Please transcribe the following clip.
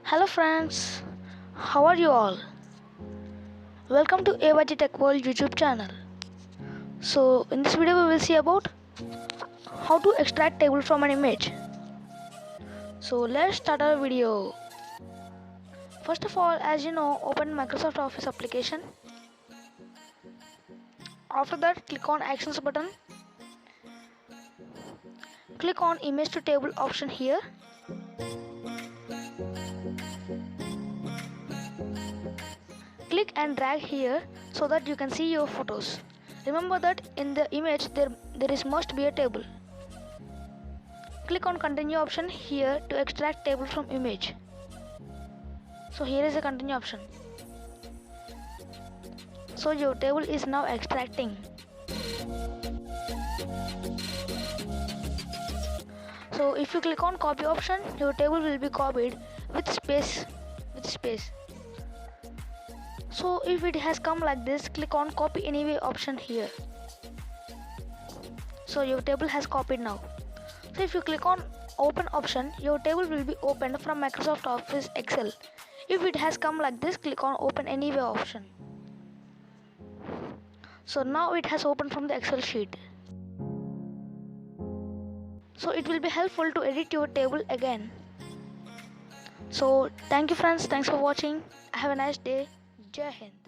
Hello friends, how are you all? Welcome to AYG Tech World YouTube channel. So in this video we will see about how to extract table from an image. So let's start our video. First of all, as you know, open Microsoft Office application. After that, click on Actions button. Click on Image to Table option here. Click and drag here so that you can see your photos. Remember that in the image there must be a table. Click on Continue option here to extract table from image. So here is a continue option. So your table is now extracting. So if you click on copy option, your table will be copied with space. So if it has come like this, click on copy anyway option here. So your table has copied now. So if you click on open option, your table will be opened from Microsoft Office Excel. If it has come like this, click on open anyway option. So now it has opened from the Excel sheet. So it will be helpful to edit your table again. So thank you friends, thanks for watching. Have a nice day. Jai Hind.